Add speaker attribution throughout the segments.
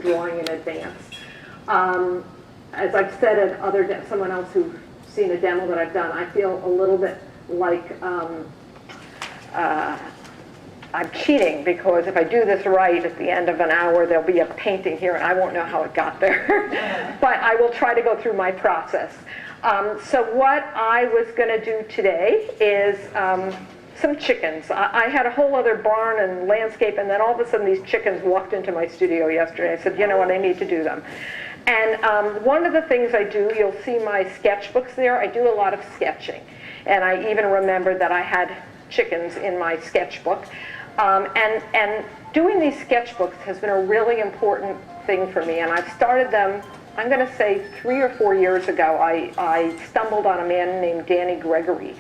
Speaker 1: drawing in advance. As I've said at someone else who's seen a demo that I've done, I feel a little bit like I'm cheating, because if I do this right, at the end of an hour there'll be a painting here and I won't know how it got there. But I will try to go through my process. So what I was going to do today is some chickens. I had a whole other barn and landscape, and then all of a sudden these chickens walked into my studio yesterday. I said, you know what, I need to do them. And one of the things I do, you'll see my sketchbooks there, I do a lot of sketching. And I even remembered that I had chickens in my sketchbook. And doing these sketchbooks has been a really important thing for me, and I've started them, I'm going to say 3 or 4 years ago. I stumbled on a man named Danny Gregory,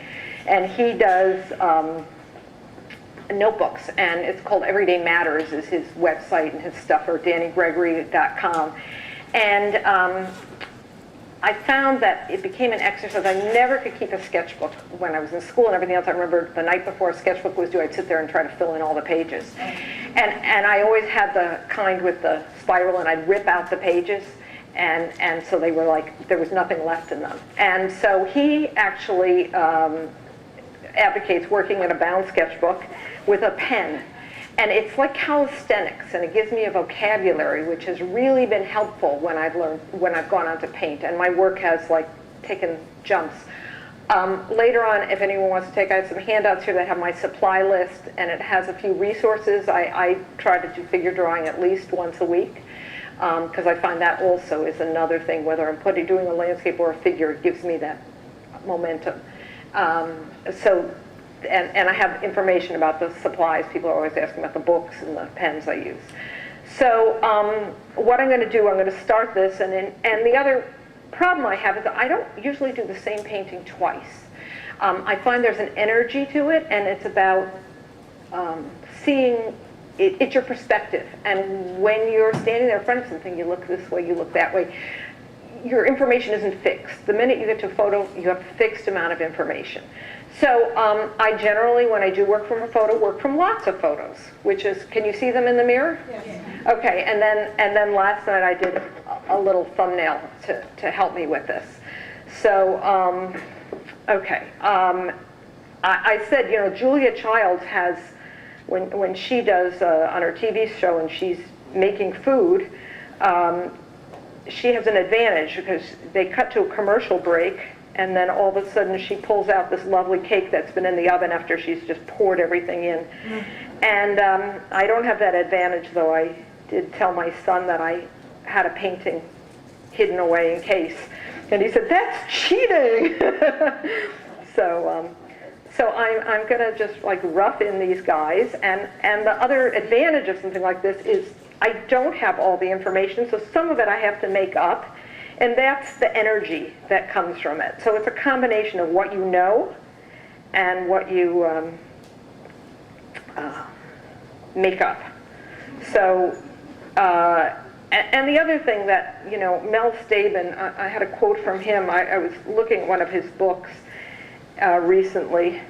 Speaker 1: and he does notebooks, and it's called Everyday Matters is his website and his stuff, or dannygregory.com. And I found that it became an exercise. I never could keep a sketchbook when I was in school and everything else. I remember the night before a sketchbook was due, I'd sit there and try to fill in all the pages. And I always had the kind with the spiral, and I'd rip out the pages, and so they were like, there was nothing left in them. And so he actually advocates working in a bound sketchbook with a pen. And it's like calisthenics, and it gives me a vocabulary, which has really been helpful when I've gone on to paint, and my work has like taken jumps. Later on, if anyone wants to take, I have some handouts here that have my supply list, and it has a few resources. I try to do figure drawing at least once a week, because I find that also is another thing, whether I'm doing a landscape or a figure, it gives me that momentum. And I have information about the supplies. People are always asking about the books and the pens I use. So what I'm going to do, I'm going to start this, and the other problem I have is that I don't usually do the same painting twice. I find there's an energy to it, and it's about seeing it. It's your perspective, and when you're standing there in front of something, you look this way, you look that way. Your information isn't fixed. The minute you get to a photo, you have a fixed amount of information. So I generally, when I do work from a photo, work from lots of photos, which is, can you see them in the mirror? Yes. Okay, and then last night I did a little thumbnail to help me with this. So, okay. I said, you know, Julia Childs has, when she does on her TV show and she's making food, she has an advantage because they cut to a commercial break, and then all of a sudden she pulls out this lovely cake that's been in the oven after she's just poured everything in. And I don't have that advantage, though. I did tell my son that I had a painting hidden away in case. And he said, that's cheating! So I'm going to just like rough in these guys. And the other advantage of something like this is I don't have all the information, so some of it I have to make up. And that's the energy that comes from it. So it's a combination of what you know and what you make up. So, and the other thing that, you know, Mel Stabin, I had a quote from him. I was looking at one of his books recently,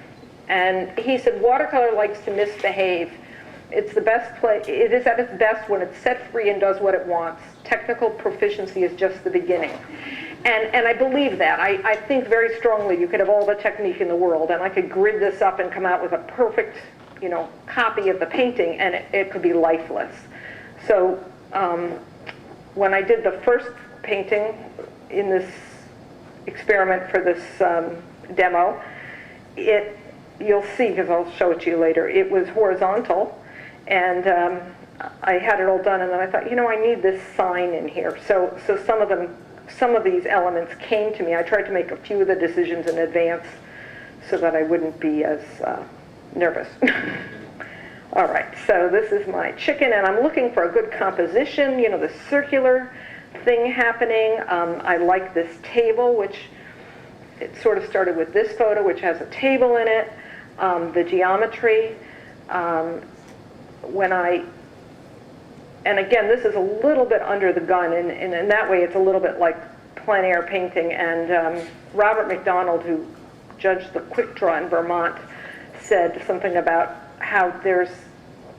Speaker 1: and he said, watercolor likes to misbehave. It's the best it is at its best when it's set free and does what it wants. Technical proficiency is just the beginning. And I believe that. I think very strongly you could have all the technique in the world, and I could grid this up and come out with a perfect, you know, copy of the painting, and it could be lifeless. So when I did the first painting in this experiment for this demo, you'll see, because I'll show it to you later, it was horizontal. And I had it all done, and then I thought, you know, I need this sign in here. So some of these elements came to me. I tried to make a few of the decisions in advance so that I wouldn't be as nervous. All right, so this is my chicken, and I'm looking for a good composition, you know, the circular thing happening. I like this table, which it sort of started with this photo, which has a table in it, the geometry. And again, this is a little bit under the gun, and in that way it's a little bit like plein air painting. And Robert McDonald, who judged the quick draw in Vermont, said something about how there's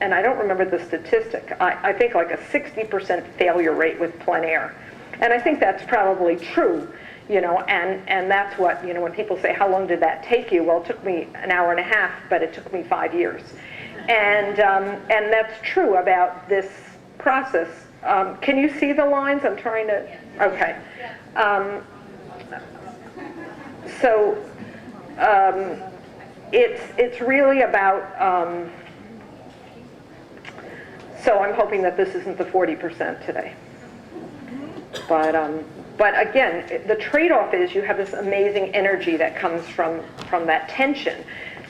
Speaker 1: and I don't remember the statistic, I think like a 60% failure rate with plein air. And I think that's probably true, you know, and that's what, you know, when people say, how long did that take you? Well, it took me an hour and a half, but it took me 5 years. And that's true about this process. Can you see the lines? I'm trying to, okay. It's really about, so I'm hoping that this isn't the 40% today. But again, the trade-off is you have this amazing energy that comes from that tension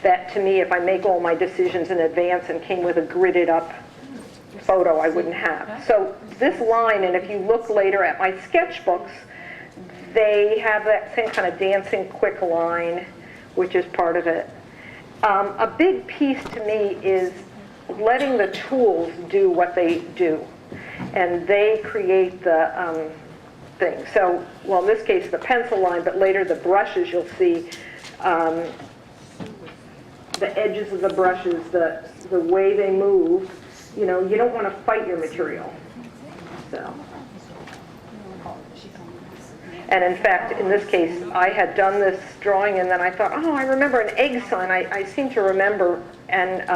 Speaker 1: that, to me, if I make all my decisions in advance and came with a gridded up photo, I wouldn't have. So this line, and if you look later at my sketchbooks, they have that same kind of dancing quick line, which is part of it. A big piece to me is letting the tools do what they do, and they create the thing. So, well, in this case, the pencil line, but later the brushes, you'll see the edges of the brushes, the way they move. You know, you don't want to fight your material. So. And in fact, in this case, I had done this drawing, and then I thought, oh, I remember an egg sign. I seem to remember, and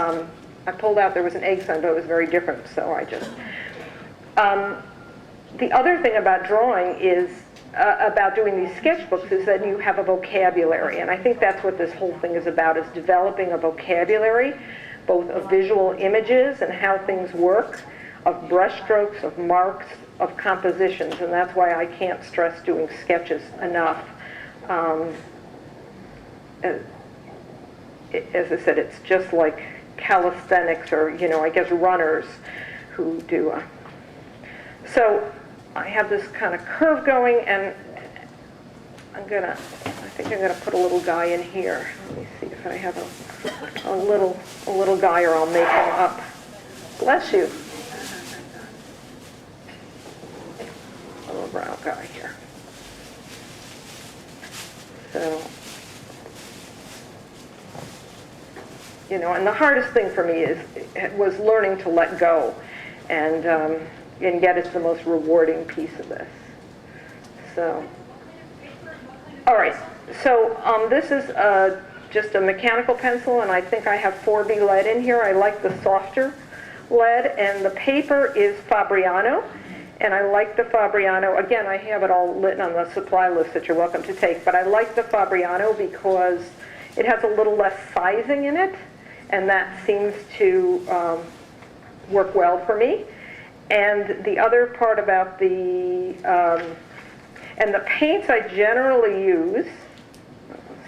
Speaker 1: I pulled out there was an egg sign, but it was very different, so I just... the other thing about drawing is, about doing these sketchbooks, is that you have a vocabulary, and I think that's what this whole thing is about, is developing a vocabulary, both of visual images and how things work, of brush strokes, of marks, of compositions, and that's why I can't stress doing sketches enough. As I said, it's just like calisthenics, or, you know, I guess runners who do. So I have this kind of curve going, and I think I'm gonna put a little guy in here. Let me see if I have a little guy, or I'll make him up. Bless you. A little brown guy here. So, you know, and the hardest thing for me was learning to let go, and yet it's the most rewarding piece of this. So, all right. So this is just a mechanical pencil, and I think I have 4B lead in here. I like the softer lead, and the paper is Fabriano. And I like the Fabriano. Again, I have it all written on the supply list that you're welcome to take, but I like the Fabriano because it has a little less sizing in it, and that seems to work well for me. And the other part about the, and the paints I generally use,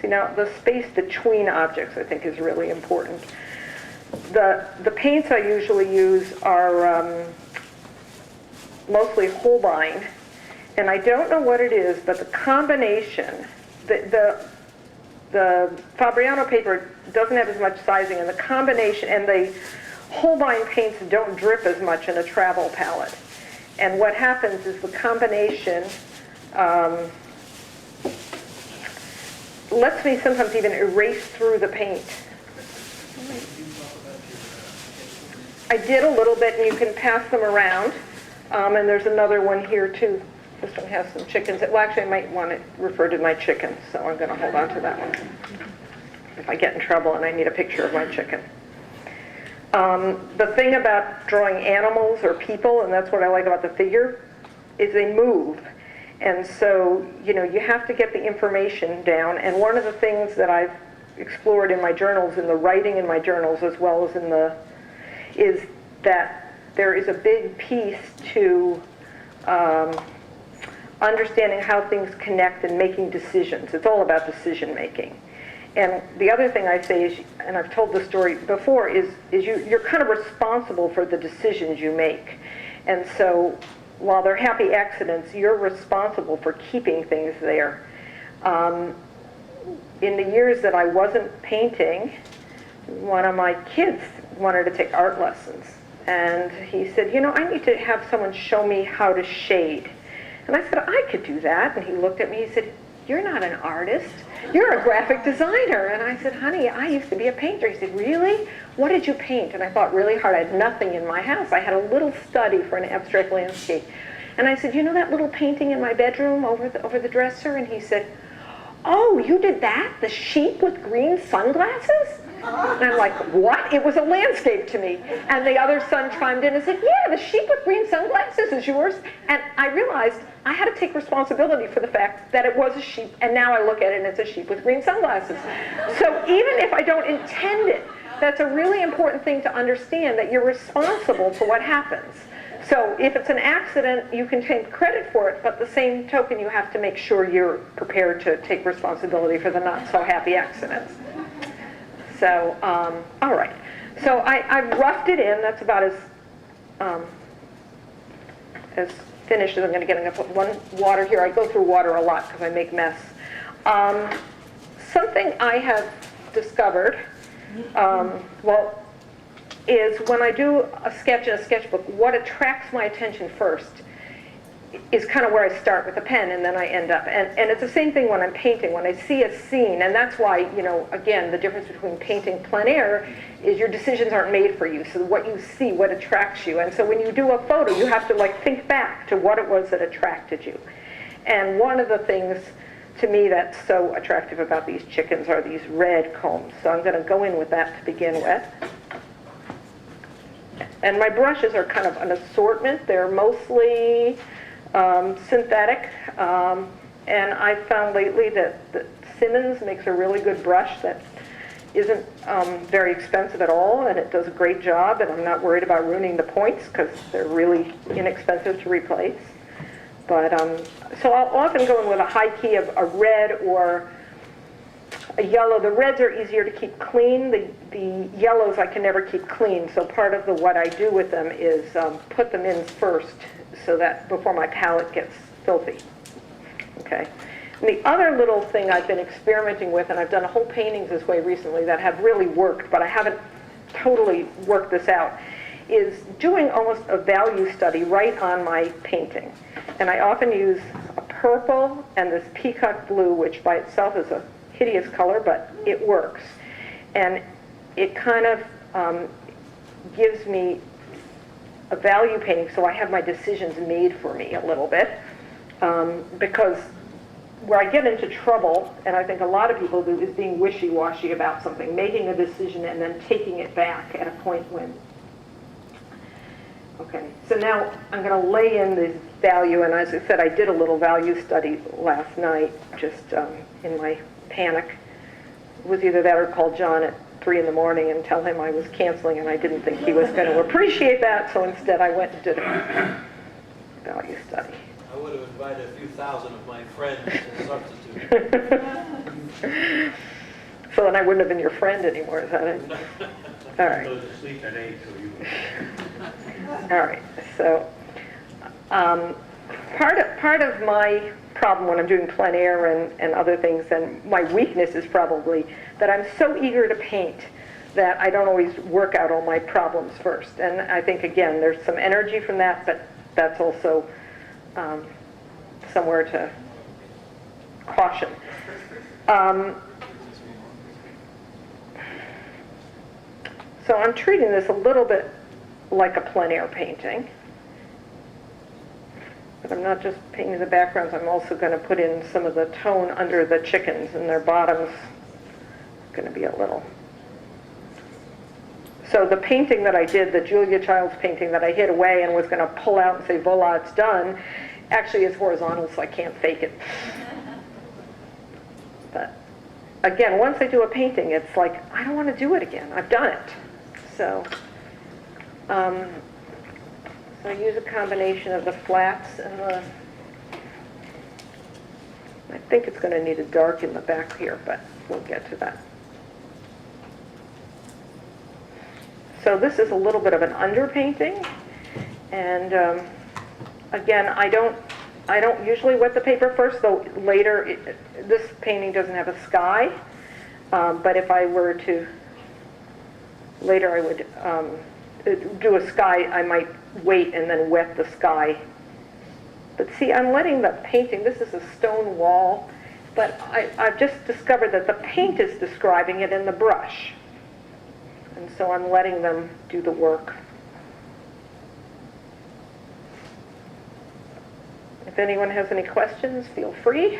Speaker 1: see now, the space between objects I think is really important. The paints I usually use are mostly Holbein, and I don't know what it is, but the combination, the Fabriano paper doesn't have as much sizing, and the combination, and the Holbein paints don't drip as much in a travel palette. And what happens is the combination lets me sometimes even erase through the paint. I did a little bit, and you can pass them around. And there's another one here too. This one has some chickens. Well, actually, I might want to refer to my chickens, so I'm going to hold on to that one if I get in trouble and I need a picture of my chicken. The thing about drawing animals or people, and that's what I like about the figure, is they move. And so, you know, you have to get the information down. And one of the things that I've explored in my journals, in the writing in my journals, as well as in the, is that there is a big piece to understanding how things connect and making decisions. It's all about decision making. And the other thing I say is, and I've told this story before, is you're kind of responsible for the decisions you make. And so while they're happy accidents, you're responsible for keeping things there. In the years that I wasn't painting, one of my kids wanted to take art lessons. And he said, you know, I need to have someone show me how to shade. And I said, I could do that. And he looked at me, he said, "You're not an artist. You're a graphic designer." And I said, "Honey, I used to be a painter." He said, "Really? What did you paint?" And I thought really hard. I had nothing in my house. I had a little study for an abstract landscape. And I said, "You know that little painting in my bedroom over the dresser?" And he said, "Oh, you did that? The sheep with green sunglasses?" And I'm like, "What?" It was a landscape to me. And the other son chimed in and said, "Yeah, the sheep with green sunglasses is yours." And I realized I had to take responsibility for the fact that it was a sheep, and now I look at it and it's a sheep with green sunglasses. So even if I don't intend it, that's a really important thing to understand, that you're responsible for what happens. So if it's an accident, you can take credit for it, but the same token, you have to make sure you're prepared to take responsibility for the not so happy accidents. So, all right. So I roughed it in. That's about as finished as I'm going to get. I'm going to put one water here. I go through water a lot because I make mess. Something I have discovered, is when I do a sketch in a sketchbook, what attracts my attention first is kind of where I start with a pen, and then I end up. And it's the same thing when I'm painting. When I see a scene, and that's why, again, the difference between painting plein air is your decisions aren't made for you. So what you see, what attracts you. And so when you do a photo, you have to think back to what it was that attracted you. And one of the things to me that's so attractive about these chickens are these red combs. So I'm going to go in with that to begin with. And my brushes are kind of an assortment. They're mostly synthetic, and I've found lately that Simmons makes a really good brush that isn't very expensive at all, and it does a great job, and I'm not worried about ruining the points because they're really inexpensive to replace. But so I'll often go in with a high key of a red or a yellow. The reds are easier to keep clean. The yellows I can never keep clean, so part of what I do with them is put them in first, so that before my palette gets filthy. Okay. And the other little thing I've been experimenting with, and I've done whole paintings this way recently that have really worked, but I haven't totally worked this out, is doing almost a value study right on my painting. And I often use a purple and this peacock blue, which by itself is a hideous color, but it works. And it kind of gives me a value painting, so I have my decisions made for me a little bit, because where I get into trouble, and I think a lot of people do, is being wishy-washy about something, making a decision and then taking it back at a point when. Okay, so now I'm going to lay in this value, and as I said, I did a little value study last night, just in my panic. It was either that or call John at 3 in the morning and tell him I was canceling, and I didn't think he was going to appreciate that, so instead I went and did a value study.
Speaker 2: I would have invited a few thousand of my friends as a substitute.
Speaker 1: So then I wouldn't have been your friend anymore, is that it? All right.
Speaker 3: Goes to sleep at 8, so you.
Speaker 1: All right. So part of my problem when I'm doing plein air and other things, and my weakness is probably that I'm so eager to paint that I don't always work out all my problems first. And I think, again, there's some energy from that, but that's also somewhere to caution. So I'm treating this a little bit like a plein air painting. But I'm not just painting the backgrounds, I'm also going to put in some of the tone under the chickens, and their bottoms going to be a little. So the painting that I did, the Julia Child's painting that I hid away and was going to pull out and say, voila, it's done, actually is horizontal, so I can't fake it. But again, once I do a painting, it's like, I don't want to do it again. I've done it. So I use a combination of the flats and the, I think it's going to need a dark in the back here, but we'll get to that. So this is a little bit of an underpainting, and again, I don't usually wet the paper first, though later, this painting doesn't have a sky, but if I were to, later I would do a sky, I might wait and then wet the sky. But see, I'm letting the painting, this is a stone wall, but I've just discovered that the paint is describing it in the brush. And so I'm letting them do the work. If anyone has any questions, feel free.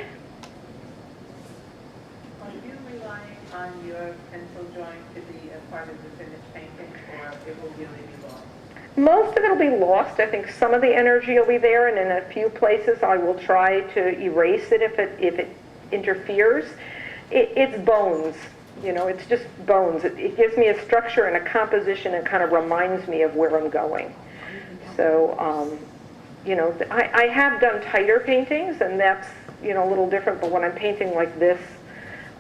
Speaker 3: Are you relying on your pencil drawing to be a part of the finished painting, or it will really be lost?
Speaker 1: Most of it will be lost. I think some of the energy will be there, and in a few places I will try to erase it if it interferes. It's bones, you know, it's just bones. It gives me a structure and a composition and kind of reminds me of where I'm going. So, you know, I have done tighter paintings, and that's, you know, a little different, but when I'm painting like this,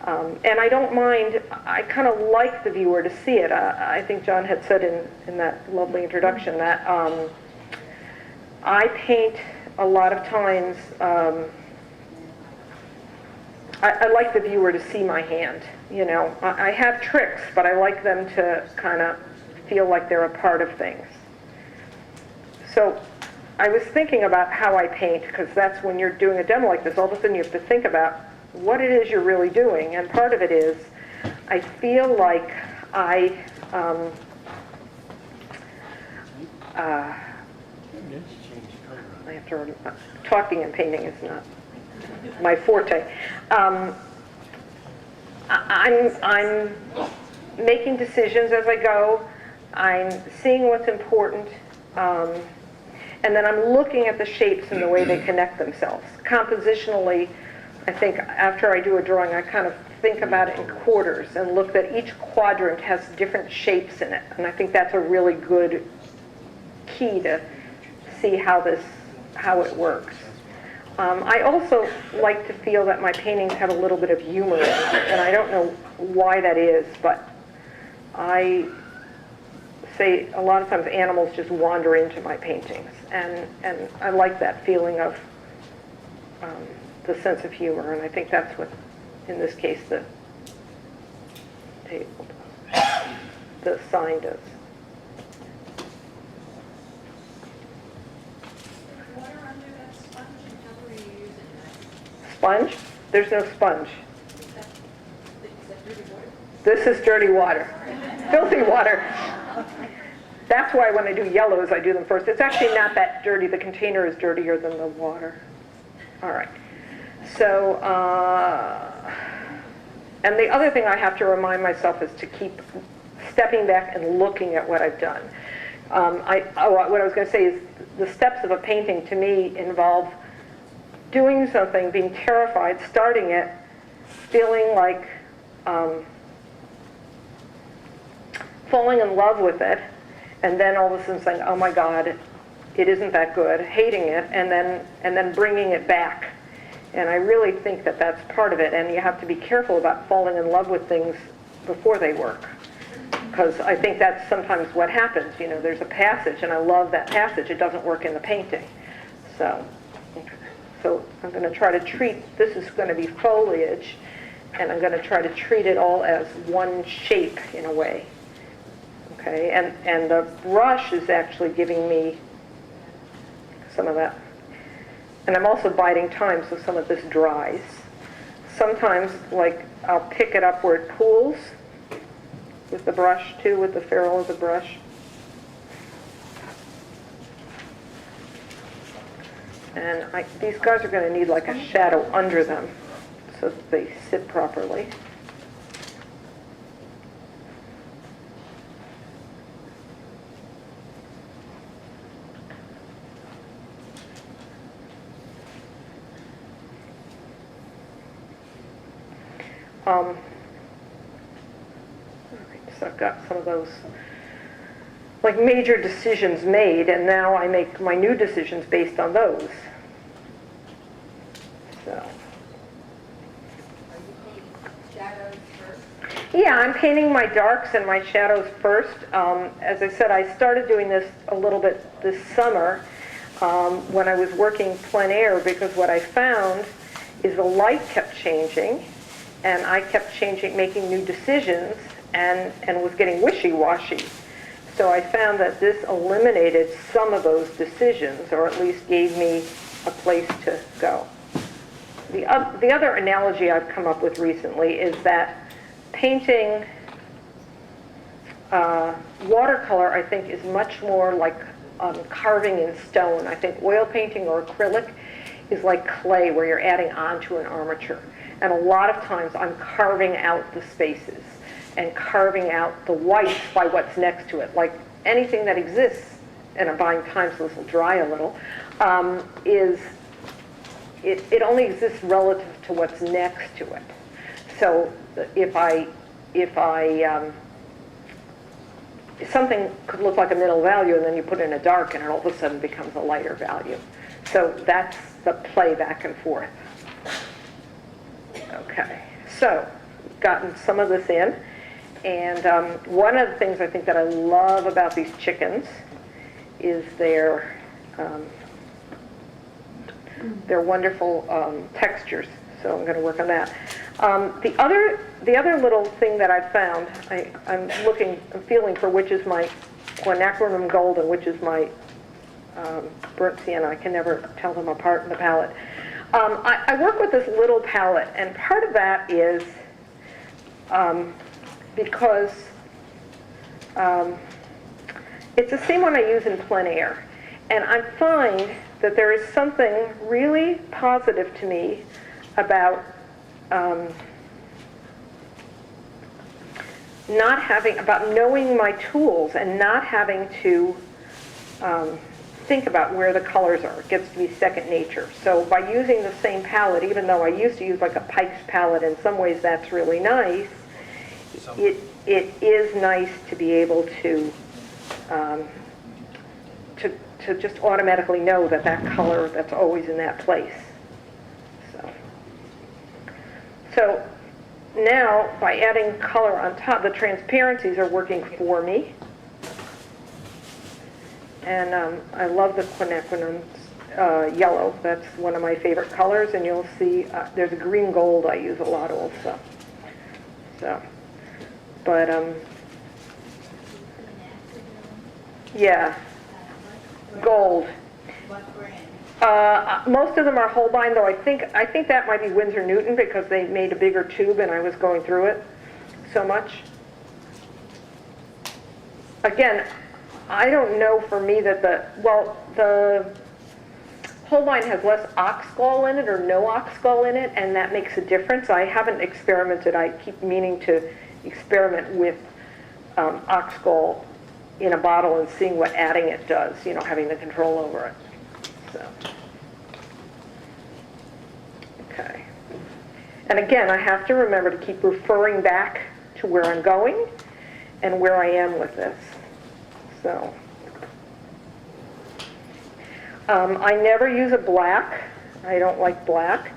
Speaker 1: and I don't mind, I kind of like the viewer to see it. I think John had said in that lovely introduction that I paint a lot of times, I like the viewer to see my hand, you know. I have tricks, but I like them to kind of feel like they're a part of things. So I was thinking about how I paint, because that's when you're doing a demo like this, all of a sudden you have to think about what it is you're really doing, and part of it is I feel like I have to, talking and painting is not my forte. I'm making decisions as I go. I'm seeing what's important, and then I'm looking at the shapes and the way they connect themselves. Compositionally, I think after I do a drawing, I kind of think about it in quarters and look that each quadrant has different shapes in it, and I think that's a really good key to see how it works. I also like to feel that my paintings have a little bit of humor in them, and I don't know why that is, but I say a lot of times animals just wander into my paintings, and I like that feeling of the sense of humor, and I think that's what, in this case, the table does, the sign does.
Speaker 4: Water under that sponge, and how are you using that?
Speaker 1: Sponge? There's no sponge.
Speaker 4: Is that dirty water?
Speaker 1: This is dirty water, filthy water. That's why when I do yellows, I do them first. It's actually not that dirty. The container is dirtier than the water. All right. So, and the other thing I have to remind myself is to keep stepping back and looking at what I've done. What I was going to say is the steps of a painting to me involve doing something, being terrified, starting it, feeling like falling in love with it, and then all of a sudden saying, oh my God, it isn't that good, hating it, and then bringing it back. And I really think that that's part of it, and you have to be careful about falling in love with things before they work, because I think that's sometimes what happens. You know, there's a passage, and I love that passage. It doesn't work in the painting. So I'm going to try to treat, this is going to be foliage, and I'm going to try to treat it all as one shape in a way. Okay, and the brush is actually giving me some of that. And I'm also biding time so some of this dries. Sometimes, like, I'll pick it up where it pools with the brush too, with the ferrule of the brush. And these guys are going to need like a shadow under them so that they sit properly. So I've got some of those like major decisions made, and now I make my new decisions based on those. So.
Speaker 4: Are you painting shadows first?
Speaker 1: Yeah, I'm painting my darks and my shadows first. As I said, I started doing this a little bit this summer when I was working plein air, because what I found is the light kept changing, and I kept making new decisions, and was getting wishy-washy. So I found that this eliminated some of those decisions, or at least gave me a place to go. the other analogy I've come up with recently is that painting watercolor, I think, is much more like carving in stone. I think oil painting or acrylic is like clay where you're adding on to an armature. And a lot of times I'm carving out the spaces and carving out the whites by what's next to it. Like anything that exists, and I'm buying time so this will dry a little, it only exists relative to what's next to it. So something could look like a middle value and then you put in a dark and it all of a sudden becomes a lighter value. So that's the play back and forth. Okay, so we've gotten some of this in. And one of the things I think that I love about these chickens is their wonderful textures. So I'm going to work on that. The other little thing that I've found, I'm feeling for which is my quinacridone gold and which is my burnt sienna. I can never tell them apart in the palette. I work with this little palette, and part of that is because it's the same one I use in plein air. And I find that there is something really positive to me about about knowing my tools and not having to think about where the colors are. It gets to be second nature. So by using the same palette, even though I used to use like a Pike's palette, in some ways that's really nice, it is nice to be able to just automatically know that color that's always in that place. So now, by adding color on top, the transparencies are working for me. And I love the quinacridone yellow. That's one of my favorite colors. And you'll see there's a green gold I use a lot also. So, but yeah, gold.
Speaker 4: What brand?
Speaker 1: Most of them are Holbein, though I think that might be Winsor Newton because they made a bigger tube and I was going through it so much. Again, I don't know for me that the Holbein has less oxgall in it or no oxgall in it, and that makes a difference. I haven't experimented. I keep meaning to experiment with oxgall in a bottle and seeing what adding it does, having the control over it. So, okay. And again, I have to remember to keep referring back to where I'm going and where I am with this. So, I never use a black. I don't like black.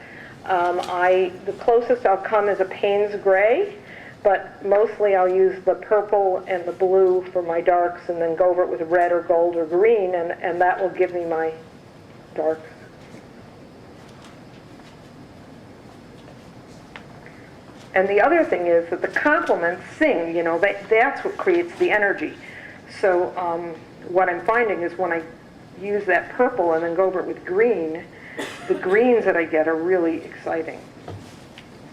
Speaker 1: The closest I'll come is a Payne's gray, but mostly I'll use the purple and the blue for my darks and then go over it with red or gold or green, and that will give me my darks. And the other thing is that the complements sing, that's what creates the energy. So what I'm finding is when I use that purple and then go over it with green, the greens that I get are really exciting.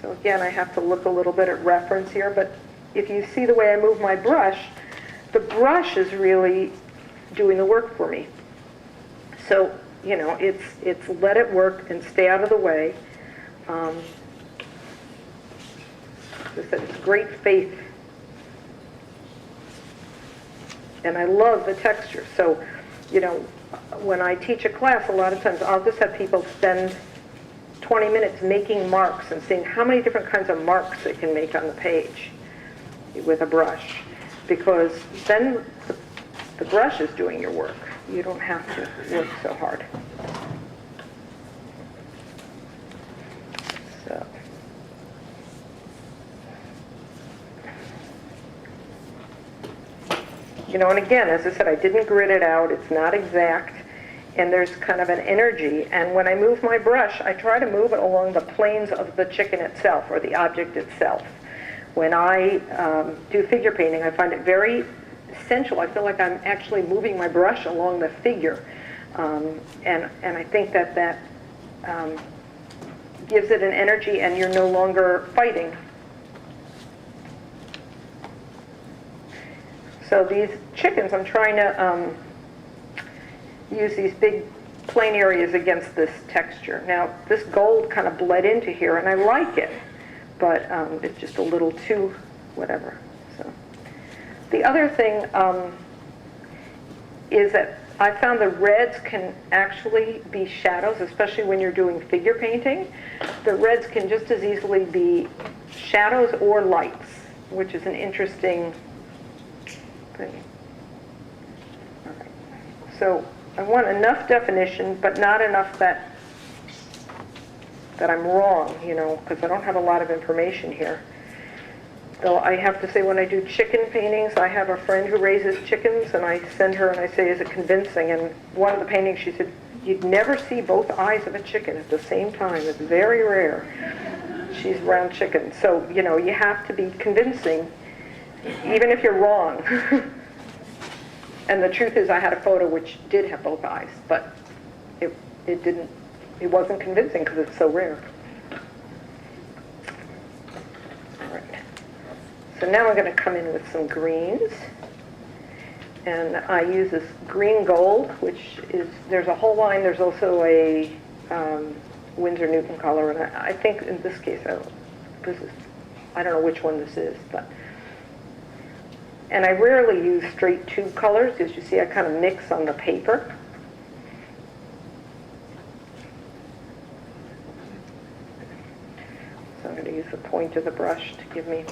Speaker 1: So again, I have to look a little bit at reference here, but if you see the way I move my brush, the brush is really doing the work for me. So, it's let it work and stay out of the way. As I said, it's great faith. And I love the texture. So, when I teach a class, a lot of times I'll just have people spend 20 minutes making marks and seeing how many different kinds of marks they can make on the page with a brush. Because then the brush is doing your work. You don't have to work so hard. So. And again, as I said, I didn't grit it out. It's not exact. And there's kind of an energy. And when I move my brush, I try to move it along the planes of the chicken itself or the object itself. When I do figure painting, I find it very essential. I feel like I'm actually moving my brush along the figure. And I think that gives it an energy and you're no longer fighting. So these chickens, I'm trying to use these big plain areas against this texture. Now, this gold kind of bled into here, and I like it, but it's just a little too whatever. So the other thing is that I found the reds can actually be shadows, especially when you're doing figure painting. The reds can just as easily be shadows or lights, which is an interesting thing. All right. So I want enough definition, but not enough that I'm wrong, you know, because I don't have a lot of information here. Though I have to say, when I do chicken paintings, I have a friend who raises chickens, and I send her and I say, is it convincing? And one of the paintings, she said, you'd never see both eyes of a chicken at the same time. It's very rare. She's around chickens. So, you know, you have to be convincing, even if you're wrong. And the truth is, I had a photo which did have both eyes, but it wasn't convincing because it's so rare. All right. So now I'm going to come in with some greens. And I use this green gold, which is, there's a whole line. There's also a Winsor Newton color. And I think in this case, I don't know which one this is, but. And I rarely use straight tube colors, because you see I kind of mix on the paper. So I'm going to use the point of the brush to give me.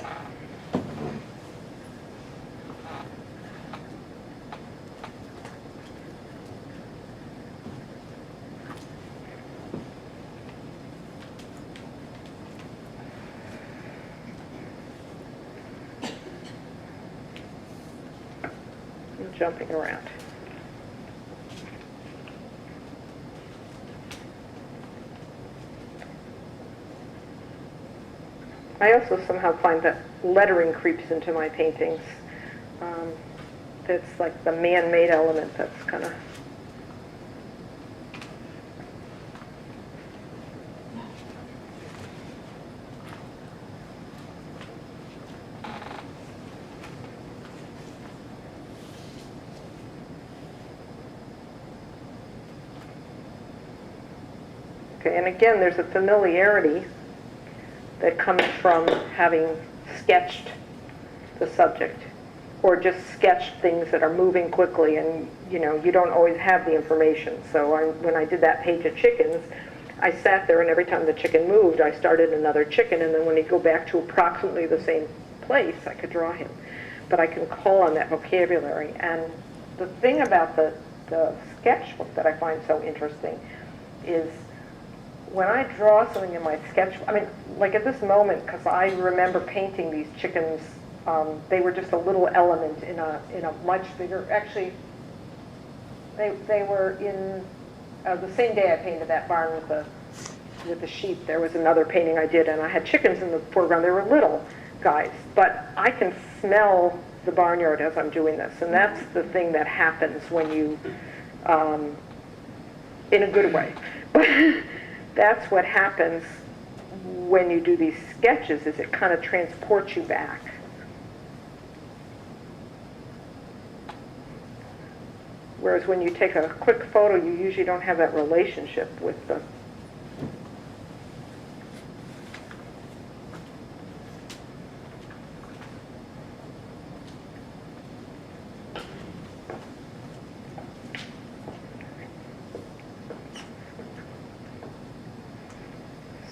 Speaker 1: Jumping around. I also somehow find that lettering creeps into my paintings. That's like the man-made element that's kind of... Okay, and again, there's a familiarity that comes from having sketched the subject, or just sketched things that are moving quickly, and you know, you don't always have the information. So when I did that page of chickens, I sat there, and every time the chicken moved, I started another chicken, and then when he'd go back to approximately the same place, I could draw him. But I can call on that vocabulary. And the thing about the sketchbook that I find so interesting is when I draw something in my sketchbook, I mean, like at this moment, because I remember painting these chickens, they were just a little element in a much bigger, actually, they were in, the same day I painted that barn with the sheep, there was another painting I did, and I had chickens in the foreground. They were little guys, but I can smell the barnyard as I'm doing this, and that's the thing that happens when you, in a good way. That's what happens when you do these sketches, is it kind of transports you back. Whereas when you take a quick photo, you usually don't have that relationship with the...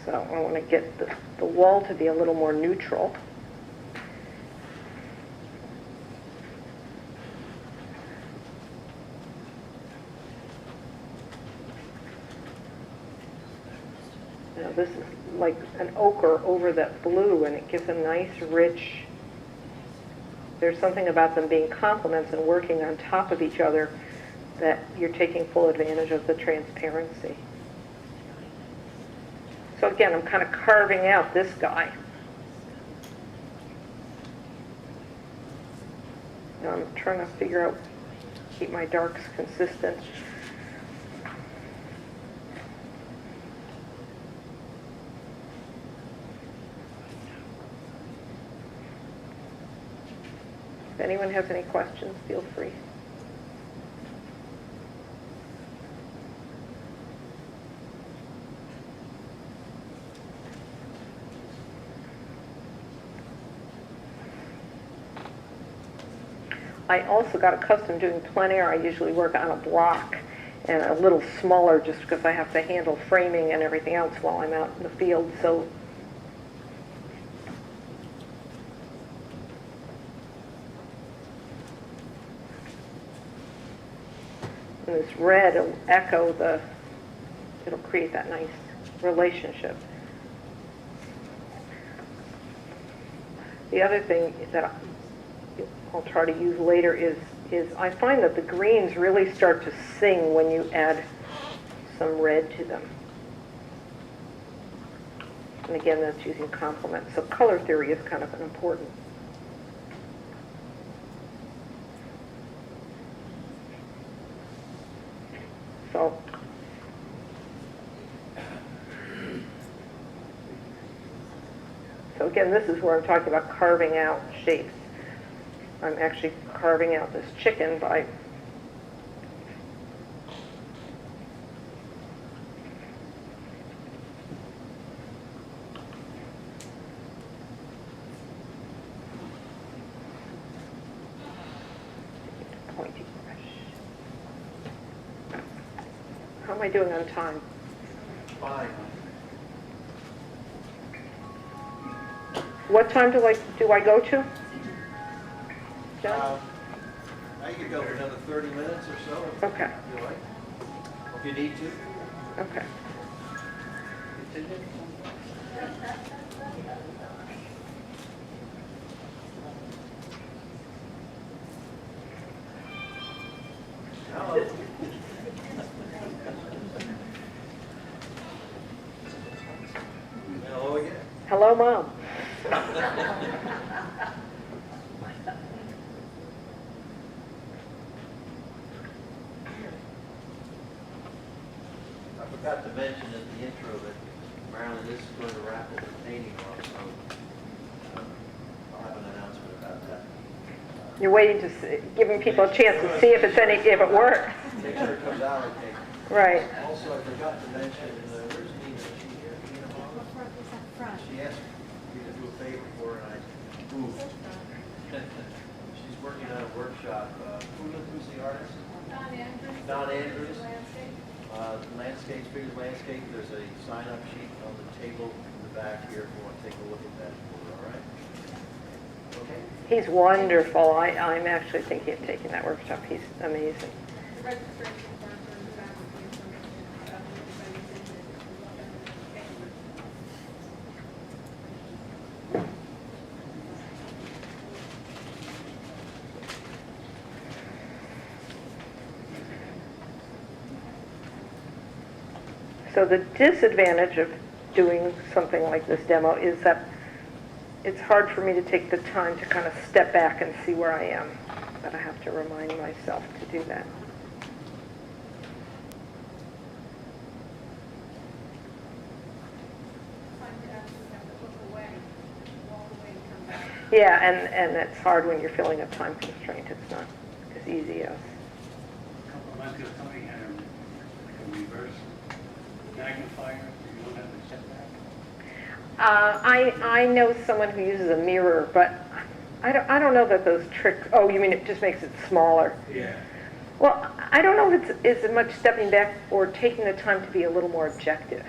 Speaker 1: So I want to get the wall to be a little more neutral. Now this is like an ochre over that blue, and it gives a nice, rich... There's something about them being complements and working on top of each other that you're taking full advantage of the transparency. So again, I'm kind of carving out this guy. Now I'm trying to figure out, keep my darks consistent. If anyone has any questions, feel free. I also got accustomed doing plein air. I usually work on a block and a little smaller just because I have to handle framing and everything else while I'm out in the field. So and this red will echo it'll create that nice relationship. The other thing that I'll try to use later is I find that the greens really start to sing when you add some red to them. And again, that's using complements. So color theory is kind of an important. So again, this is where I'm talking about carving out shapes. I'm actually carving out this chicken by pointy brush. How am I doing on time?
Speaker 2: Fine.
Speaker 1: What time do I go to? John?
Speaker 2: I could go for another 30 minutes or so.
Speaker 1: Okay.
Speaker 2: If you like. Or if you need to.
Speaker 1: Okay.
Speaker 2: Continue. Hello. Hello again.
Speaker 1: Hello, Mom.
Speaker 2: I forgot to mention in the intro that Marilyn is going to raffle the painting off, so I'll have an announcement about that.
Speaker 1: You're waiting to see, giving people a chance to see if it works.
Speaker 2: Make sure it comes out okay.
Speaker 1: Right.
Speaker 2: Also, I forgot to mention, where's Nina? Is she here? Nina Hall? She asked me to do a favor for her, and I moved. She's working on a workshop. Who's the artist? Don Andrews. Landscape, figures landscape. There's a sign-up sheet on the table in the back here if you want to take a look at that. All right? Okay?
Speaker 1: He's wonderful. I'm actually thinking of taking that workshop. He's amazing. So the disadvantage of doing something like this demo is that it's hard for me to take the time to kind of step back and see where I am. But I have to remind myself to do that. Yeah, and it's hard when you're feeling a time constraint. It's not as easy as.
Speaker 5: A couple of months ago, somebody had a reverse magnifier. You don't have to set that.
Speaker 1: I know someone who uses a mirror, but I don't know that those tricks. Oh, you mean it just makes it smaller?
Speaker 5: Yeah.
Speaker 1: Well, I don't know if it's as much stepping back or taking the time to be a little more objective.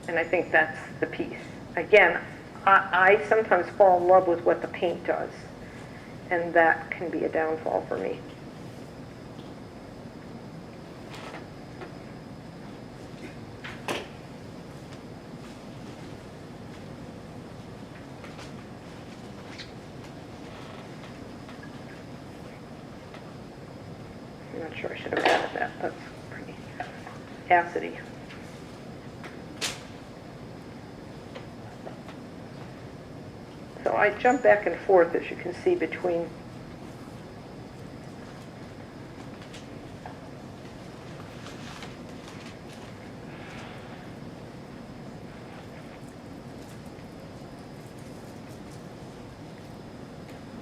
Speaker 1: And I think that's the piece. Again, I sometimes fall in love with what the paint does, and that can be a downfall for me. I'm not sure I should have added that. That's pretty acidy. So I jump back and forth, as you can see, between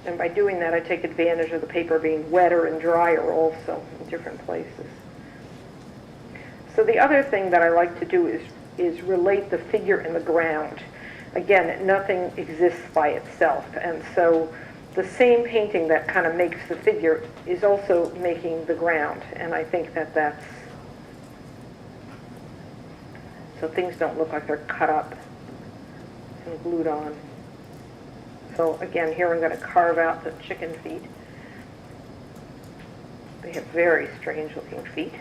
Speaker 1: And by doing that, I take advantage of the paper being wetter and drier also in different places. So the other thing that I like to do is relate the figure and the ground. Again, nothing exists by itself, and so the same painting that kind of makes the figure is also making the ground, and I think that that's, so things don't look like they're cut up and glued on. So again, here I'm going to carve out the chicken feet. They have very strange looking feet.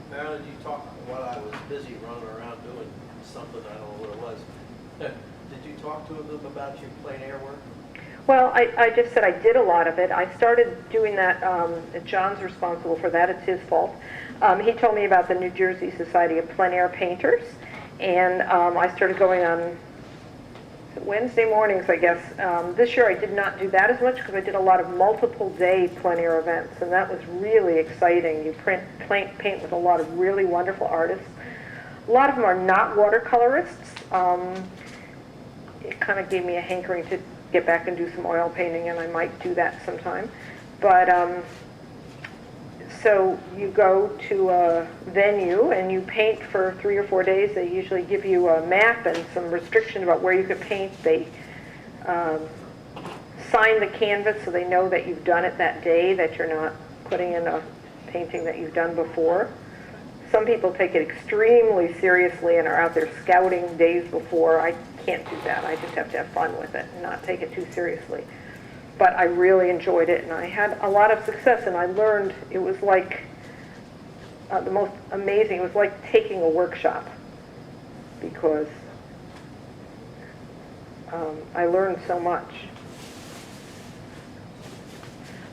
Speaker 2: Marilyn, you talked while I was busy running around doing something, I don't know what it was. Did you talk to them about your plein air work?
Speaker 1: Well, I just said I did a lot of it. I started doing that, John's responsible for that, it's his fault. He told me about the New Jersey Society of Plein Air Painters, and I started going on Wednesday mornings, I guess. This year I did not do that as much because I did a lot of multiple day plein air events, and that was really exciting. You paint with a lot of really wonderful artists. A lot of them are not watercolorists. It kind of gave me a hankering to get back and do some oil painting, and I might do that sometime. But so you go to a venue and you paint for 3 or 4 days. They usually give you a map and some restriction about where you could paint. They sign the canvas so they know that you've done it that day, that you're not putting in a painting that you've done before. Some people take it extremely seriously and are out there scouting days before. I can't do that. I just have to have fun with it and not take it too seriously. But I really enjoyed it, and I had a lot of success, and I learned, it was like the most amazing, it was like taking a workshop, because I learned so much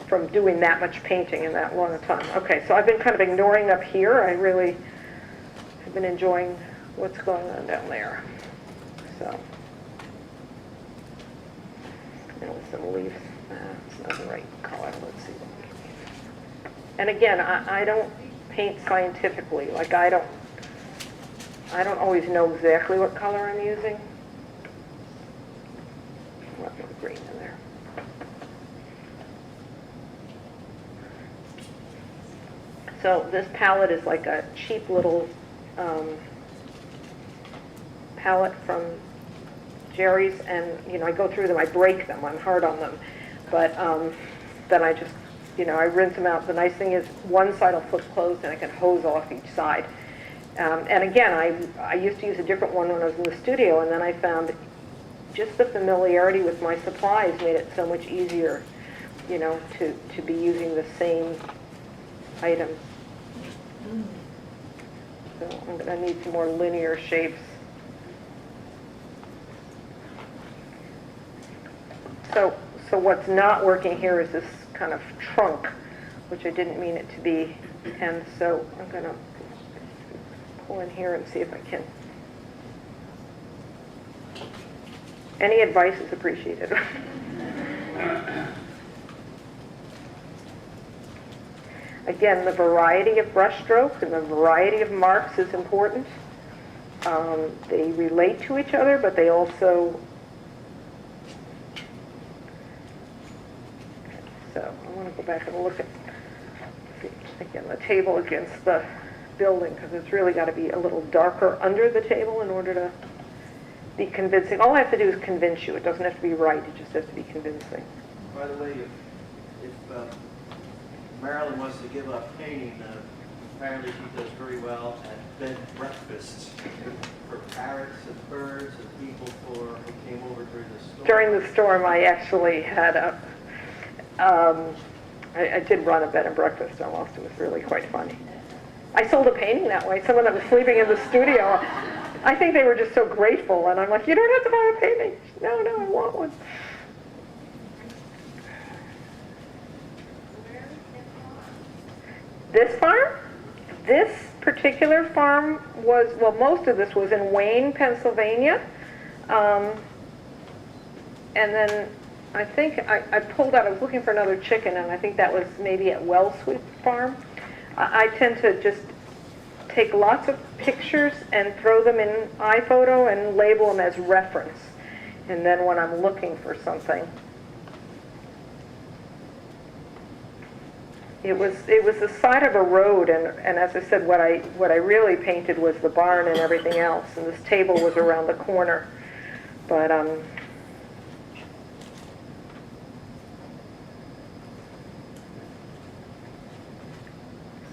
Speaker 1: from doing that much painting in that long a time. Okay, so I've been kind of ignoring up here. I really have been enjoying what's going on down there. So, and with some leaves. It's not the right color. Let's see. And again, I don't paint scientifically. Like I don't always know exactly what color I'm using. A lot more green in there. So this palette is like a cheap little palette from Jerry's, and I go through them, I break them, I'm hard on them, but then I just, I rinse them out. The nice thing is one side will flip closed and I can hose off each side. And again, I used to use a different one when I was in the studio, and then I found just the familiarity with my supplies made it so much easier, to be using the same item. So I'm going to need some more linear shapes. So what's not working here is this kind of trunk, which I didn't mean it to be. And so I'm going to pull in here and see if I can. Any advice is appreciated. Again, the variety of brush strokes and the variety of marks is important. They relate to each other, but they also... So I want to go back and look at, again, the table against the building, because it's really got to be a little darker under the table in order to be convincing. All I have to do is convince you. It doesn't have to be right. It just has to be convincing.
Speaker 2: By the way, if Marilyn wants to give up painting, apparently she does very well at bed breakfasts for parrots and birds and people who came over during the storm.
Speaker 1: During the storm, I actually had I did run a bed and breakfast almost. It was really quite funny. I sold a painting that way. Someone that was sleeping in the studio, I think they were just so grateful, and I'm like, you don't have to buy a painting. No, I want one. This farm? This particular farm was, well, most of this was in Wayne, Pennsylvania. And then I think I pulled out, I was looking for another chicken, and I think that was maybe at Wellsweet Farm. I tend to just take lots of pictures and throw them in iPhoto and label them as reference. And then when I'm looking for something, it was the side of a road, and as I said, what I really painted was the barn and everything else, and this table was around the corner. But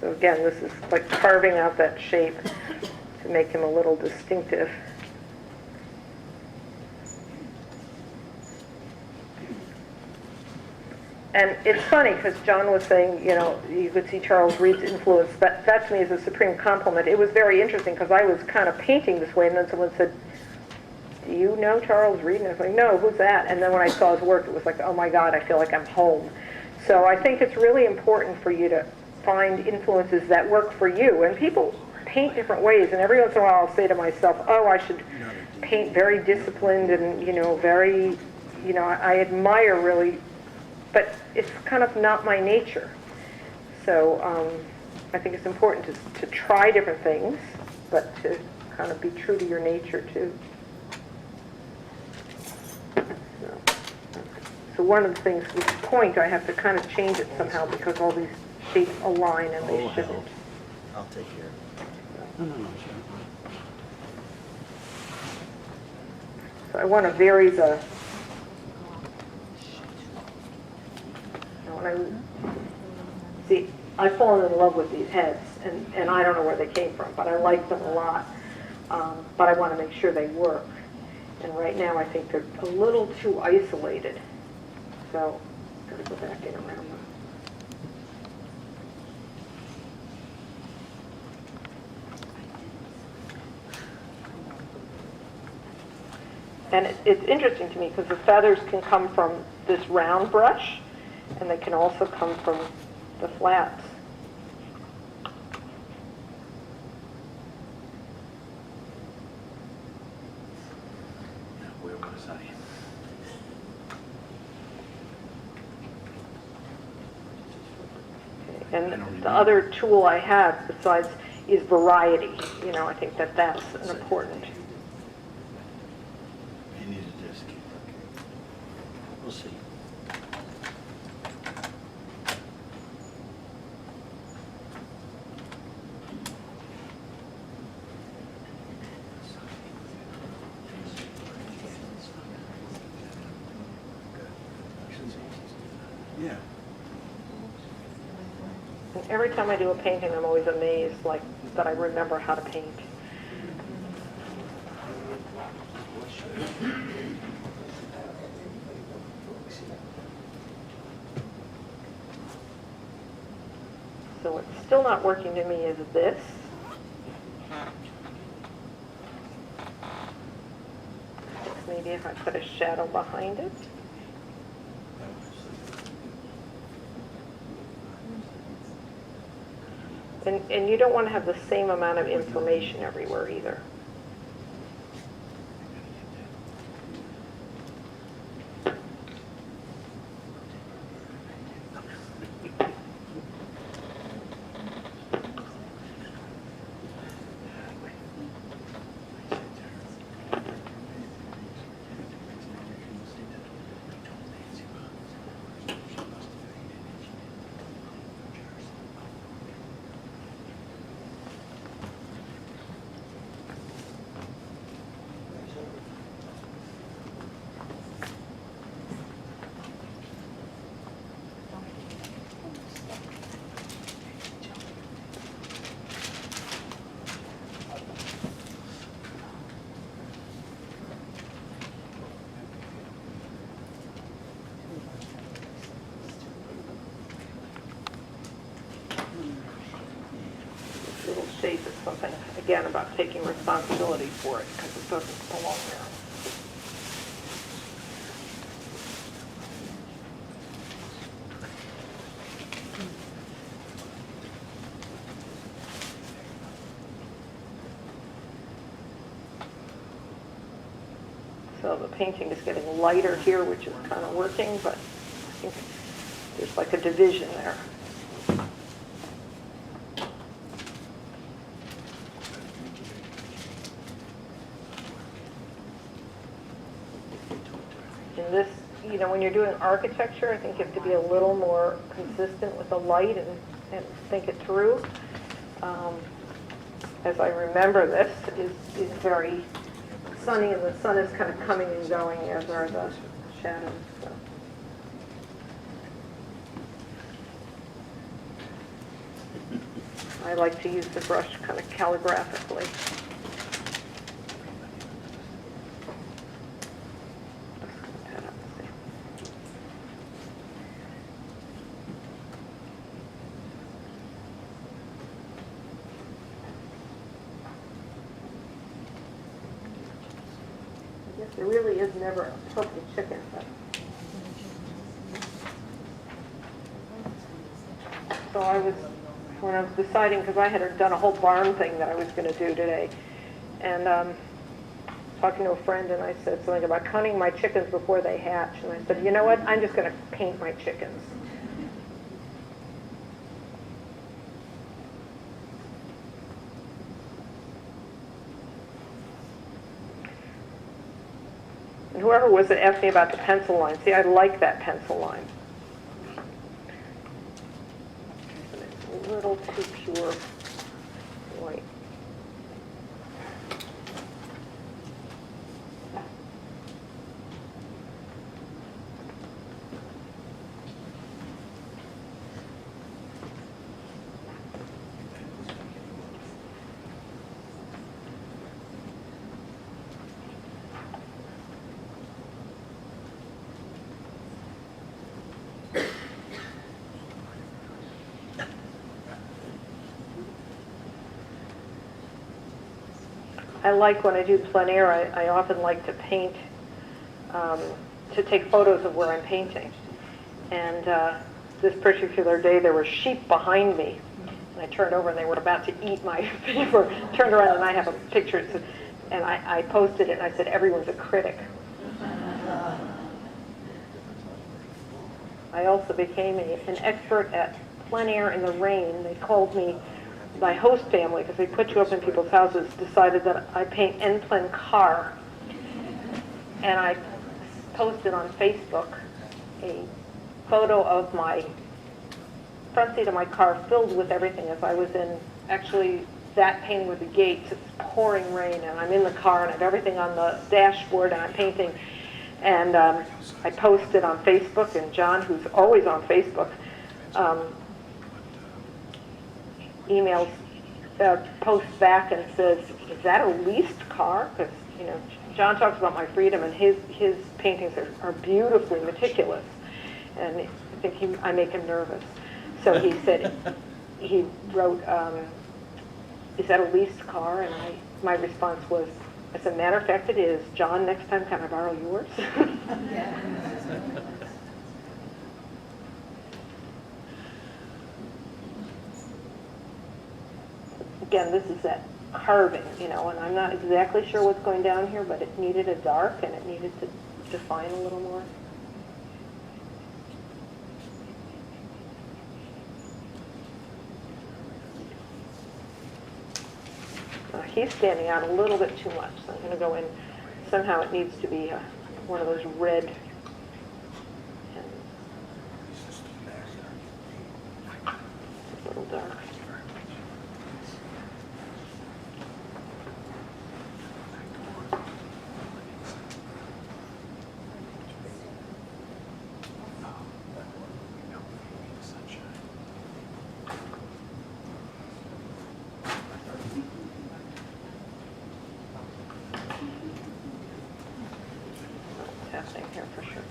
Speaker 1: so again, this is like carving out that shape to make him a little distinctive. And it's funny because John was saying, you know, you could see Charles Reed's influence. That to me is a supreme compliment. It was very interesting because I was kind of painting this way, and then someone said, "Do you know Charles Reed?" And I was like, "No, who's that?" And then when I saw his work, it was like, "Oh my God, I feel like I'm home." So I think it's really important for you to find influences that work for you. And people paint different ways, and every once in a while I'll say to myself, "Oh, I should paint very disciplined and, you know, very, you know, I admire really." But it's kind of not my nature. So I think it's important to try different things, but to kind of be true to your nature too. So one of the things with point, I have to kind of change it somehow because all these shapes align and they shouldn't.
Speaker 2: I'll take care of it.
Speaker 5: No, sure.
Speaker 1: So I want to vary the. See, I've fallen in love with these heads, and I don't know where they came from, but I like them a lot. But I want to make sure they work. And right now I think they're a little too isolated. So I'm going to go back in around them. And it's interesting to me because the feathers can come from this round brush, and they can also come from the flats.
Speaker 5: Where was I?
Speaker 1: And the other tool I have besides is variety. You know, I think that that's an important.
Speaker 2: You need a disc. We'll see. Yeah.
Speaker 1: And every time I do a painting, I'm always amazed, like, that I remember how to paint. So what's still not working to me is this. Maybe if I put a shadow behind it. And you don't want to have the same amount of information everywhere either. Shape is something, again, about taking responsibility for it because it doesn't belong there. So the painting is getting lighter here, which is kind of working, but I think there's like a division there. this, you know, when you're doing architecture, I think you have to be a little more consistent with the light and think it through. As I remember, this is very sunny, and the sun is kind of coming and going, as are the shadows. So. I like to use the brush kind of calligraphically. There really is never a perfect chicken, but so when I was deciding, because I had done a whole barn thing that I was going to do today, and talking to a friend, and I said something about counting my chickens before they hatch, and I said, you know what, I'm just going to paint my chickens. And whoever was that asked me about the pencil line, see, I like that pencil line. But it's a little too pure white. I like when I do plein air, I often like to paint, to take photos of where I'm painting. And this particular day there were sheep behind me. And I turned over and they were about to eat my paper. Turned around and I have a picture. And I posted it and I said, everyone's a critic. I also became an expert at plein air in the rain. They called me my host family, because they put you up in people's houses, decided that I paint en plein car. And I posted on Facebook a photo of my front seat of my car filled with everything as I was in, actually, that painting with the gates. It's pouring rain, and I'm in the car, and I have everything on the dashboard, and I'm painting. And I posted on Facebook, and John, who's always on Facebook, emails, posts back and says, is that a leased car? Because, you know, John talks about my freedom, and his paintings are beautifully meticulous. And I think I make him nervous. So he said, he wrote, is that a leased car? And my response was, as a matter of fact, it is. John, next time, can I borrow yours? Again, this is that carving, you know, and I'm not exactly sure what's going down here, but it needed a dark and it needed to define a little more. He's standing out a little bit too much, so I'm going to go in. Somehow it needs to be one of those red. A little dark. Happening here for sure.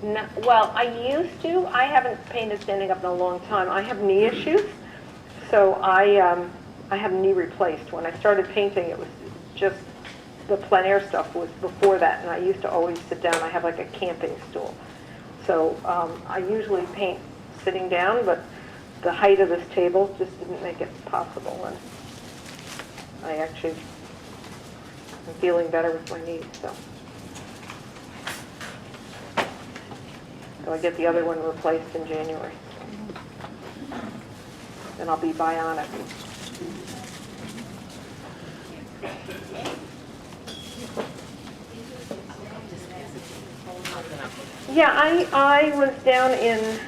Speaker 1: No, well, I used to. I haven't painted standing up in a long time. I have knee issues, so I have knee replaced. When I started painting, it was just the plein air stuff was before that, and I used to always sit down. I have like a camping stool. So I usually paint sitting down, but the height of this table just didn't make it possible. And I actually am feeling better with my knees. So So I get the other one replaced in January. Then I'll be bionic. Yeah, I was down in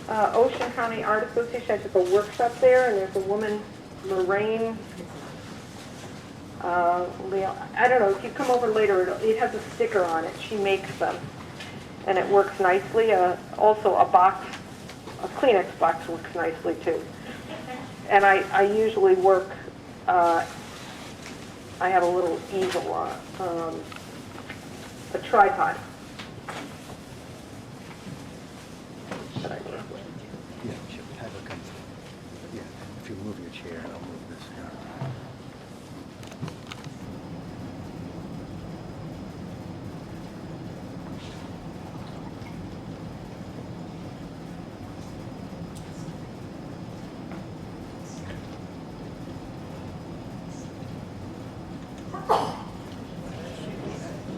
Speaker 1: Ocean County Art Association. I took a workshop there, and there's a woman, Lorraine. I don't know, if you come over later, it has a sticker on it. She makes them, and it works nicely. Also, a Kleenex box works nicely too. And I usually work, I have a little easel, a tripod. That I work with.
Speaker 6: Yeah, have her come. Yeah, if you move your chair, I'll move this here.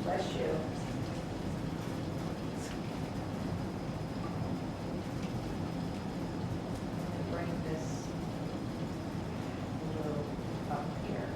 Speaker 3: Bless you. Bring this a little up here.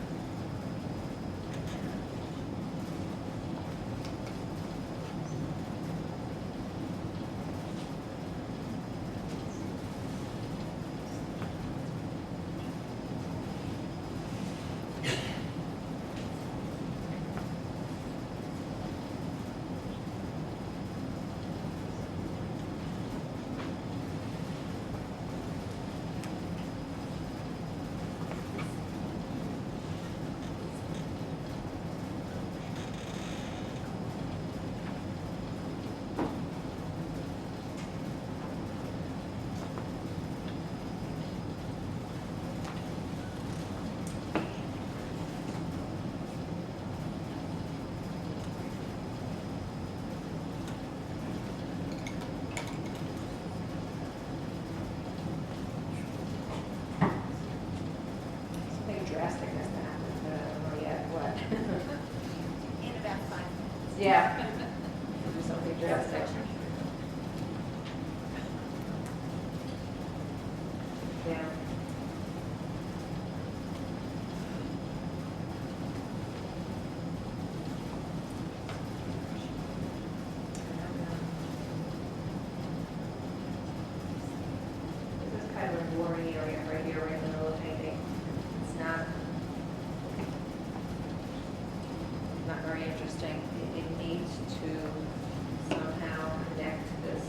Speaker 3: Something drastic has to happen, but I don't know yet what.
Speaker 4: In about 5 minutes.
Speaker 3: Yeah. Do something drastic. Yeah. This is kind of a boring area right here, right in the middle of the painting. It's not very interesting. It needs to somehow connect this